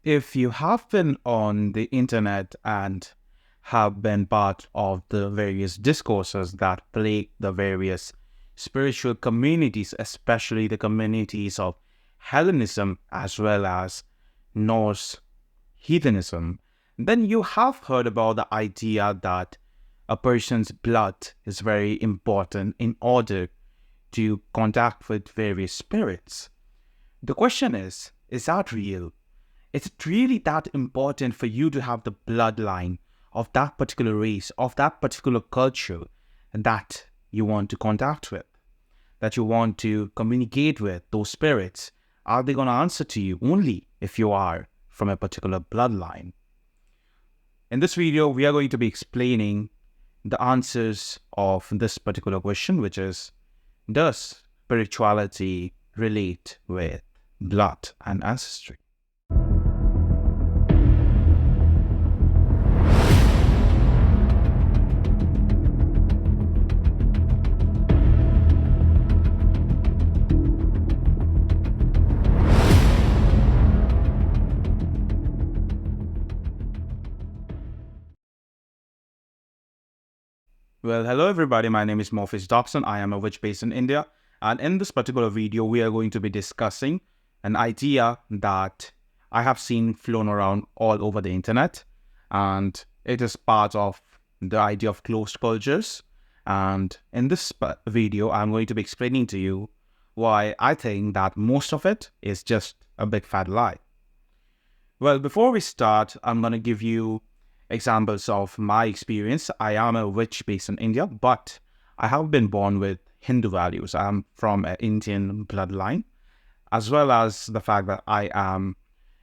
If you have been on the internet and have been part of the various discourses that plague the various spiritual communities, especially the communities of Hellenism as well as Norse heathenism, then you have heard about the idea that a person's blood is very important in order to contact with various spirits. The question is that real? Is it really that important for you to have the bloodline of that particular race, of that particular culture that you want to contact with, that you want to communicate with those spirits? Are they going to answer to you only if you are from a particular bloodline? In this video, we are going to be explaining the answers of this particular question, which is, does spirituality relate with blood and ancestry? Well, hello everybody, my name is Morpheus Darkson. I am a witch based in India, and in this particular video, we are going to be discussing an idea that I have seen flown around all over the internet, and it is part of the idea of closed cultures. And in this video, I'm going to be explaining to you why I think that most of it is just a big fat lie. Well, before we start, I'm going to give you examples of my experience. I am a witch based in India, but I have been born with Hindu values. I'm from an Indian bloodline, as well as the fact that I am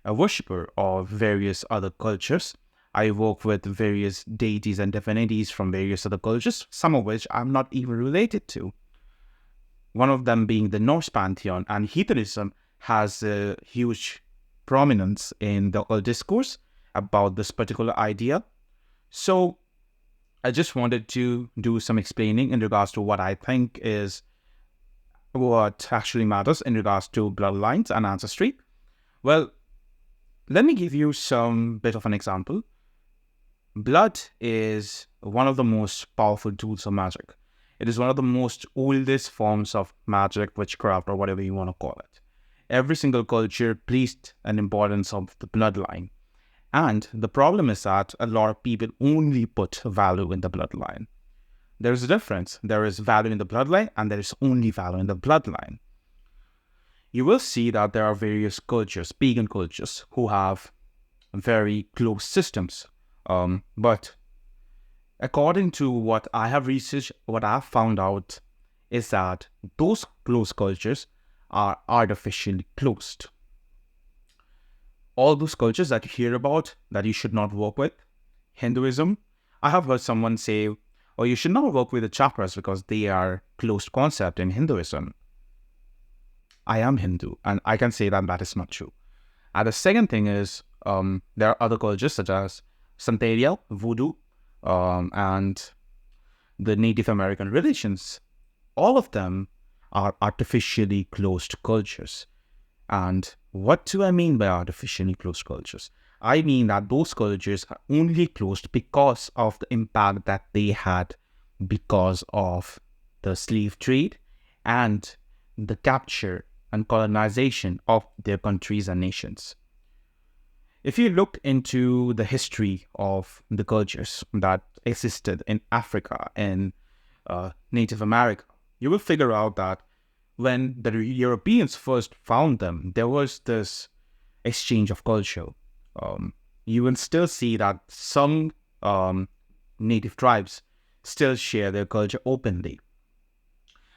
a worshipper of various other cultures. I work with various deities and divinities from various other cultures, some of which I'm not even related to. One of them being the Norse pantheon, and heathenism has a huge prominence in the whole discourse about this particular idea. So I just wanted to do some explaining in regards to what I think is what actually matters in regards to bloodlines and ancestry. Well, let me give you some bit of an example. Blood is one of the most powerful tools of magic. It is one of the most oldest forms of magic, witchcraft, or whatever you want to call it. Every single culture placed an importance of the bloodline. And the problem is that a lot of people only put value in the bloodline. There is a difference. There is value in the bloodline and there is only value in the bloodline. You will see that there are various cultures, pagan cultures, who have very close systems. But according to what I have researched, what I have found out is that those close cultures are artificially closed. All those cultures that you hear about that you should not work with, Hinduism, I have heard someone say, oh, you should not work with the chakras because they are closed concept in Hinduism. I am Hindu, and I can say that that is not true. And the second thing is, there are other cultures such as Santeria, Voodoo, and the Native American religions. All of them are artificially closed cultures. And what do I mean by artificially closed cultures? I mean that those cultures are only closed because of the impact that they had because of the slave trade and the capture and colonization of their countries and nations. If you look into the history of the cultures that existed in Africa and Native America, you will figure out that when the Europeans first found them, there was this exchange of culture. You will still see that some native tribes still share their culture openly.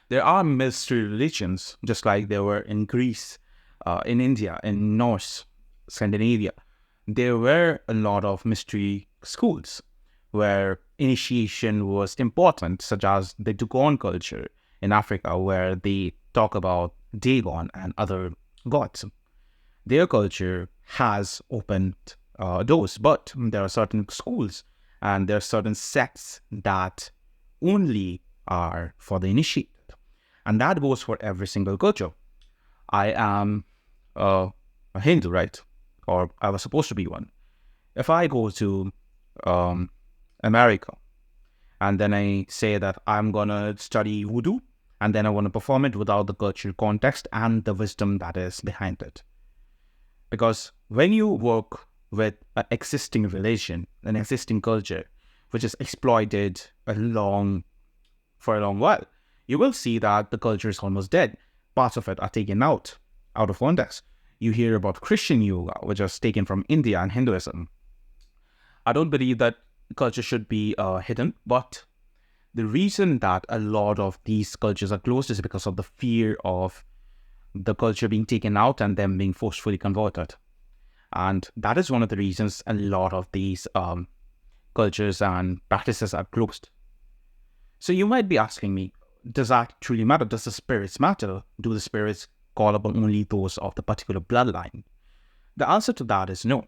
There are mystery religions, just like there were in Greece, in India, in Norse, Scandinavia. There were a lot of mystery schools where initiation was important, such as the Dogon culture in Africa, where they talk about Dagon and other gods. Their culture has opened doors, but there are certain schools and there are certain sects that only are for the initiated. And that goes for every single culture. I am a Hindu, right? or I was supposed to be one. If I go to America and then I say that I'm going to study voodoo and then I want to perform it without the cultural context and the wisdom that is behind it. Because when you work with an existing religion, an existing culture, which is exploited for a long while, you will see that the culture is almost dead. Parts of it are taken out of context. You hear about Christian yoga, which is taken from India and Hinduism. I don't believe that culture should be hidden, but the reason that a lot of these cultures are closed is because of the fear of the culture being taken out and them being forcefully converted. And that is one of the reasons a lot of these cultures and practices are closed. So you might be asking me, does that truly matter? Does the spirits matter? Do the spirits call upon only those of the particular bloodline? The answer to that is no.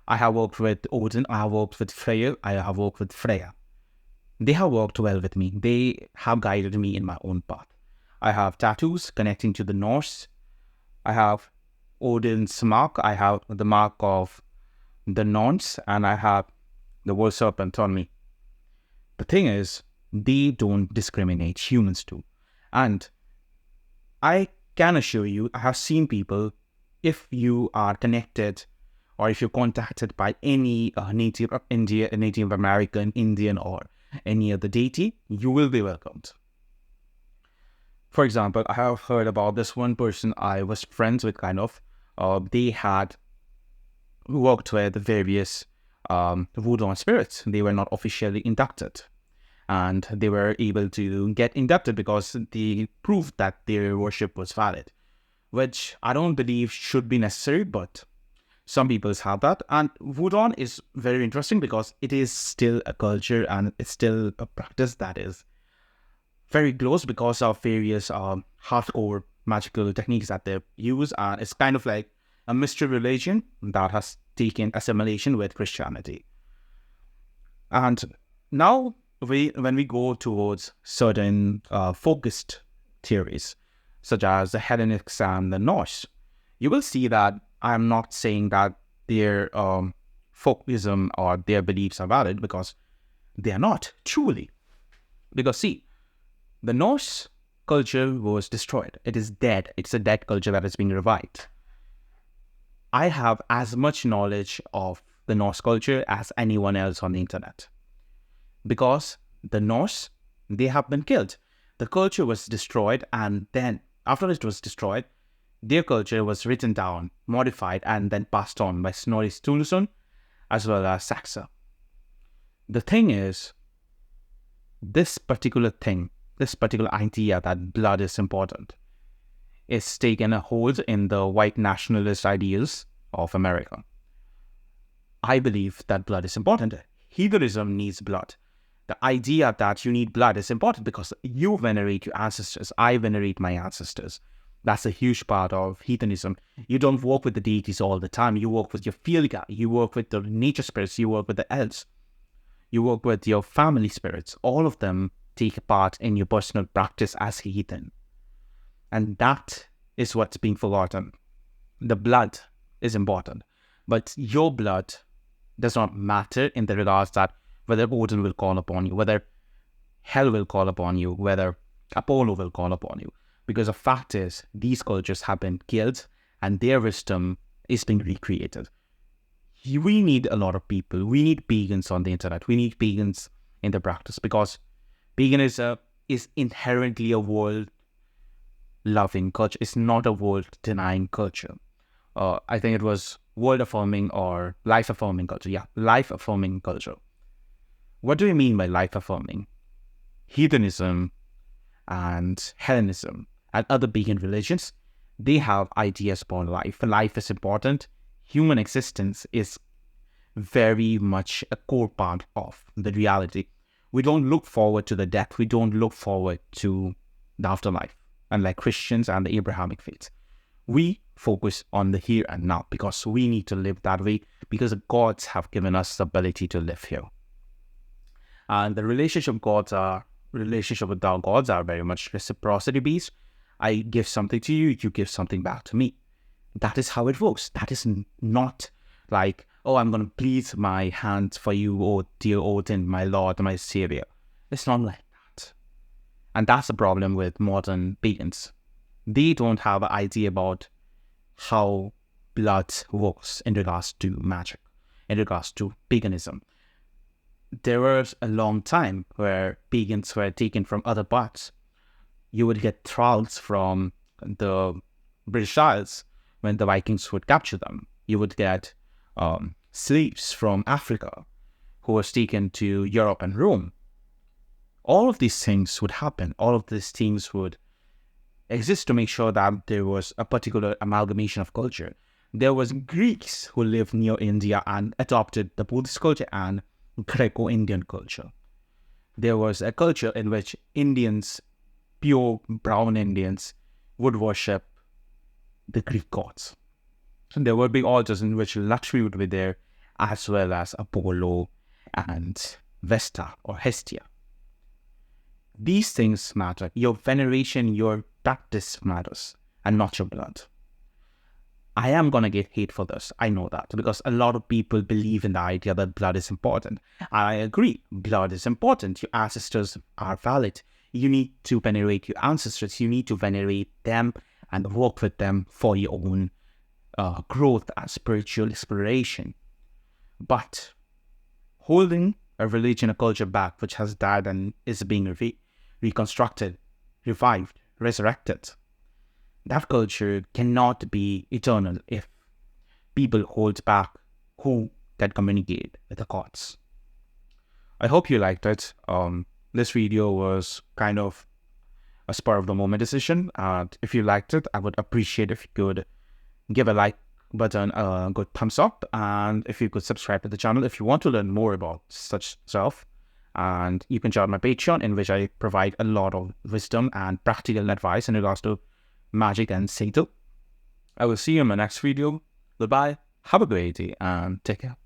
I have worked with Odin, I have worked with Freyr, I have worked with Freya. They have worked well with me. They have guided me in my own path. I have tattoos connecting to the Norse. I have Odin's mark. I have the mark of the Norns, and I have the world serpent on me. The thing is, they don't discriminate, humans do. And I can assure you, I have seen people, if you are connected or if you're contacted by any Native American, Indian, or any other deity, you will be welcomed. For example, I have heard about this one person I was friends with, kind of. They had worked with various voodoo spirits. They were not officially inducted. And they were able to get inducted because they proved that their worship was valid, which I don't believe should be necessary, but some people have that. And voodoo is very interesting because it is still a culture and it's still a practice that is very close because of various hardcore magical techniques that they use. And it's kind of like a mystery religion that has taken assimilation with Christianity. And now, when we go towards certain focused theories, such as the Hellenics and the Norse, you will see that I'm not saying that their folkism or their beliefs are valid, because they are not, truly. Because see, the Norse culture was destroyed. It is dead. It's a dead culture that is being revived. I have as much knowledge of the Norse culture as anyone else on the internet. Because the Norse, they have been killed. The culture was destroyed, and then after it was destroyed, their culture was written down, modified, and then passed on by Snorri Sturluson as well as Saxa. The thing is, this particular idea that blood is important, is taken a hold in the white nationalist ideals of America. I believe that blood is important. Heathenism needs blood. The idea that you need blood is important because you venerate your ancestors. I venerate my ancestors. That's a huge part of heathenism. You don't work with the deities all the time. You work with your field guide. You work with the nature spirits. You work with the elves. You work with your family spirits. All of them take a part in your personal practice as heathen. And that is what's being forgotten. The blood is important. But your blood does not matter in the regards that whether Odin will call upon you, whether Hell will call upon you, whether Apollo will call upon you. Because the fact is, these cultures have been killed and their wisdom is being recreated. We need a lot of people. We need pagans on the internet. We need pagans in the practice, because paganism is inherently a world-loving culture. It's not a world-denying culture. I think it was world-affirming or life-affirming culture. Yeah, life-affirming culture. What do we mean by life-affirming? Heathenism and Hellenism and other pagan religions, they have ideas upon life. Life is important. Human existence is very much a core part of the reality. We don't look forward to the death. We don't look forward to the afterlife, unlike Christians and the Abrahamic faiths. We focus on the here and now because we need to live that way, because the gods have given us the ability to live here. And the relationship with our gods are very much reciprocity based. I give something to you, you give something back to me. That is how it works. That is not like, oh, I'm going to please my hands for you, oh dear Odin, my Lord, my Savior. It's not like that. And that's the problem with modern pagans. They don't have an idea about how blood works in regards to magic, in regards to paganism. There was a long time where pagans were taken from other parts. You would get thralls from the British Isles when the Vikings would capture them. You would get slaves from Africa who was taken to Europe and Rome. All of these things would happen. All of these things would exist to make sure that there was a particular amalgamation of culture. There was Greeks who lived near India and adopted the Buddhist culture and Greco-Indian culture. There was a culture in which Indians, pure brown Indians, would worship the Greek gods. And there would be altars in which Lakshmi would be there, as well as Apollo and Vesta or Hestia. These things matter. Your veneration, your practice matters, and not your blood. I am going to get hate for this. I know that, because a lot of people believe in the idea that blood is important. I agree. Blood is important. Your ancestors are valid. You need to venerate your ancestors. You need to venerate them and work with them for your own growth and spiritual exploration. But holding a religion, a culture back which has died and is being reconstructed, revived, resurrected, that culture cannot be eternal if people hold back who can communicate with the gods. I hope you liked it. This video was kind of a spur of the moment decision. And if you liked it, I would appreciate if you could give a like button a good thumbs up, and if you could subscribe to the channel if you want to learn more about such stuff. And you can join my Patreon, in which I provide a lot of wisdom and practical advice in regards to magic and Sato. I will see you in my next video. Goodbye, have a great day, and take care.